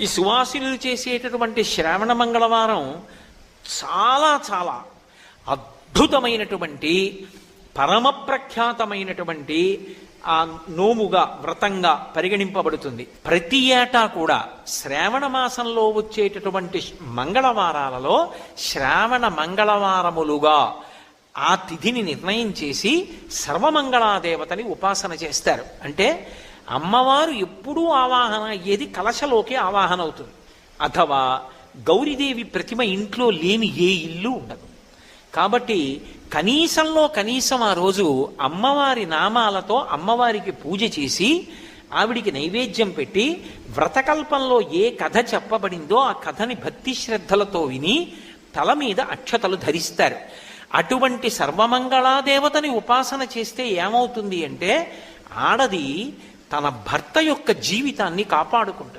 ఈ సువాసినులు చేసేటటువంటి శ్రావణ మంగళవారం చాలా చాలా అద్భుతమైనటువంటి పరమ ప్రఖ్యాతమైనటువంటి ఆ నోముగా వ్రతంగా పరిగణింపబడుతుంది. ప్రతి ఏటా కూడా శ్రావణ మాసంలో వచ్చేటటువంటి మంగళవారాలలో శ్రావణ మంగళవారములుగా ఆ తిథిని నిర్ణయం చేసి సర్వమంగళాదేవతని ఉపాసన చేస్తారు. అంటే అమ్మవారు ఎప్పుడూ ఆవాహన అయ్యేది కలశలోకి ఆవాహన అవుతుంది. అథవా గౌరీదేవి ప్రతిమ ఇంట్లో లేని ఏ ఇల్లు ఉండదు. కాబట్టి కనీసంలో కనీసం ఆ రోజు అమ్మవారి నామాలతో అమ్మవారికి పూజ చేసి ఆవిడికి నైవేద్యం పెట్టి వ్రతకల్పంలో ఏ కథ చెప్పబడిందో ఆ కథని భక్తి శ్రద్ధలతో విని తల మీద అక్షతలు ధరిస్తారు. అటువంటి సర్వమంగళాదేవతని ఉపాసన చేస్తే ఏమవుతుంది అంటే ఆడది తన భర్త యొక్క జీవితాన్ని కాపాడుకుంటుంది.